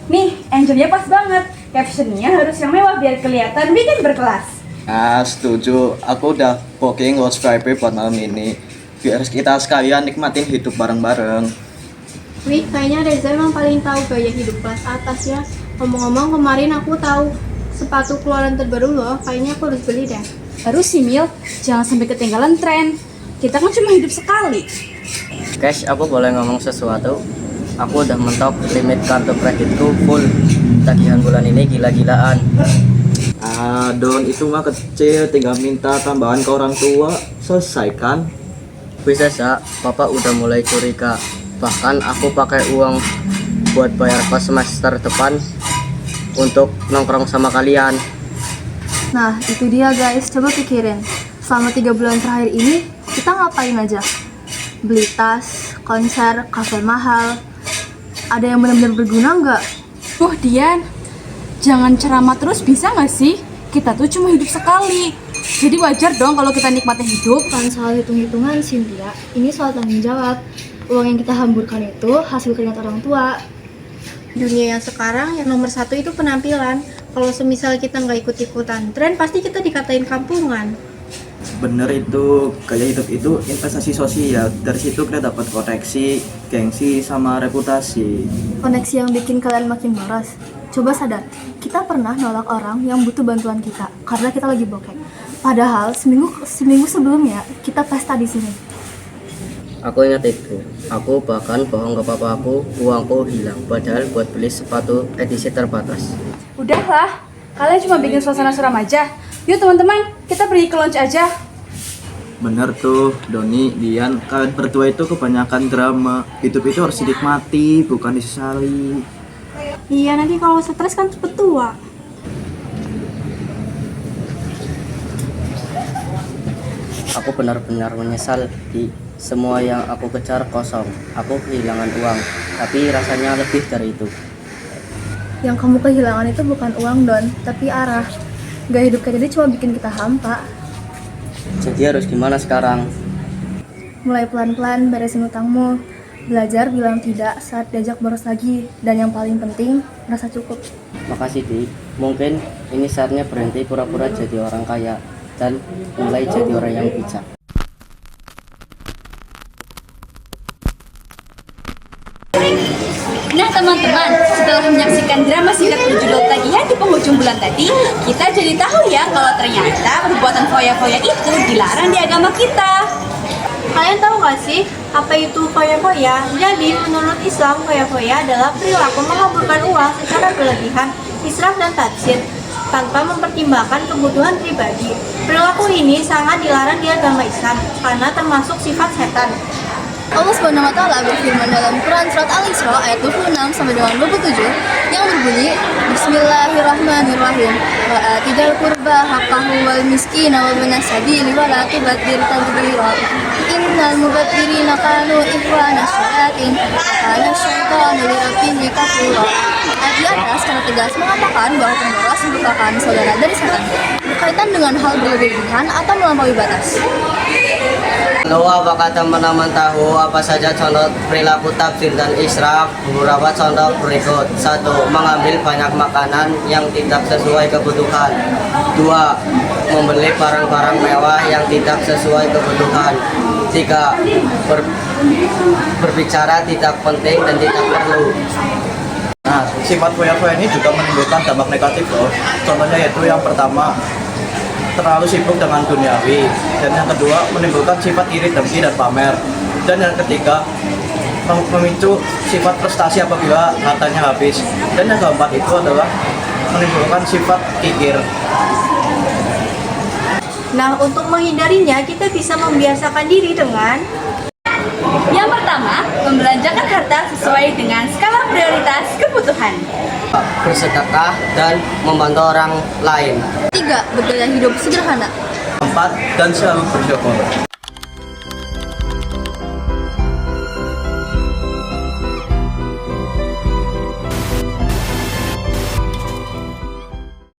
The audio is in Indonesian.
Nih, angelnya pas banget. Captionnya harus yang mewah biar kelihatan bikin berkelas. Nah, setuju. Aku udah booking watch VIP buat malam ini. Biar kita sekalian nikmatin hidup bareng-bareng. Wih, kayaknya Reza emang paling tahu gaya hidup kelas atas ya. Ngomong-ngomong, kemarin aku tahu sepatu keluaran terbaru loh. Kayaknya aku harus beli deh. Harus sih, Mil. Jangan sampai ketinggalan tren. Kita kan cuma hidup sekali. Cash, aku boleh ngomong sesuatu? Aku udah mentok limit kartu kreditku full. Tagihan bulan ini gila-gilaan. Ah, Don, itu mah kecil. Tinggal minta tambahan ke orang tua. Selesai kan? Bisa Sa, Papa udah mulai curiga. Bahkan aku pakai uang buat bayar kos semester depan untuk nongkrong sama kalian. Nah, itu dia guys, coba pikirin. Selama 3 bulan terakhir ini, kita ngapain aja? Beli tas, konser, kafe mahal. Ada yang benar-benar berguna nggak? Dian, jangan ceramah terus bisa nggak sih? Kita tuh cuma hidup sekali. Jadi wajar dong kalau kita nikmatin hidup. Bukan soal hitung-hitungan, Cynthia. Ini soal tanggung jawab. Uang yang kita hamburkan itu hasil keringat orang tua. Dunia yang sekarang yang nomor satu itu penampilan. Kalau semisal kita nggak ikut-ikutan tren, pasti kita dikatain kampungan. Bener itu, gaya hidup itu investasi sosial. Dari situ kita dapat koneksi, gengsi, sama reputasi. Koneksi yang bikin kalian makin boros. Coba sadar, kita pernah nolak orang yang butuh bantuan kita karena kita lagi bokek. Padahal seminggu sebelumnya kita pesta di sini. Aku ingat itu. Aku bahkan bohong ke papa aku, uangku hilang. Padahal buat beli sepatu edisi terbatas. Udahlah, kalian cuma bikin suasana suram aja. Yuk teman-teman, kita pergi ke lounge aja. Bener tuh, Doni, Dian, kalian berdua itu kebanyakan drama. Hidup itu harus dinikmati, bukan disesali. Iya, nanti kalau stres kan cepet tua. Aku benar-benar menyesal di semua yang aku kejar kosong. Aku kehilangan uang, tapi rasanya lebih dari itu. Yang kamu kehilangan itu bukan uang, Don, tapi arah. Gaya hidup kayak jadi cuma bikin kita hampa. Jadi harus gimana sekarang? Mulai pelan-pelan beresin utangmu. Belajar bilang tidak saat diajak boros lagi. Dan yang paling penting, merasa cukup. Makasih Di. Mungkin ini saatnya berhenti pura-pura jadi orang kaya dan mulai jadi orang yang bijak. Nah teman-teman, setelah menyaksikan drama singkat berjudul Tagihan di penghujung bulan tadi, kita jadi tahu ya kalau ternyata perbuatan foya-foya itu dilarang di agama kita. Kalian tahu nggak sih apa itu foya-foya? Jadi menurut Islam, foya-foya adalah perilaku menghamburkan uang secara berlebihan, israf dan taksir tanpa mempertimbangkan kebutuhan pribadi. Perilaku ini sangat dilarang di agama Islam karena termasuk sifat setan. Allah Subhanahu wa taala berfirman dalam Quran surat Al-Isra ayat 26 sampai dengan 27 yang berbunyi Bismillahirrahmanirrahim wa atidal qurba haqqahu wal miskina wal sabili wa la tubadzir tabdzira innal mubadzirina kanu ikhwana syayatin wa kana syaitanu lirabbih kafura. Ayat di atas secara tegas mengatakan bahwa pemboros merupakan saudara dari setan berkaitan dengan hal berlebihan atau melampaui batas. Lalu apakah teman-teman tahu apa saja contoh perilaku tabdzir dan israf? Beberapa contoh berikut. 1. Mengambil banyak makanan yang tidak sesuai kebutuhan. 2. Membeli barang-barang mewah yang tidak sesuai kebutuhan. 3. Berbicara tidak penting dan tidak perlu. Nah, sifat foya-foya ini juga menimbulkan dampak negatif loh. Contohnya yaitu yang pertama, terlalu sibuk dengan duniawi, dan yang kedua menimbulkan sifat iri dengki dan pamer, dan yang ketiga memicu sifat prestasi apabila hartanya habis, dan yang keempat itu adalah menimbulkan sifat kikir. Nah, untuk menghindarinya kita bisa membiasakan diri dengan Yang pertama, membelanjakan harta sesuai dengan skala prioritas kebutuhan. Bersedekah dan membantu orang lain. 3. Bergaya hidup sederhana. 4. Dan selalu bersyukur.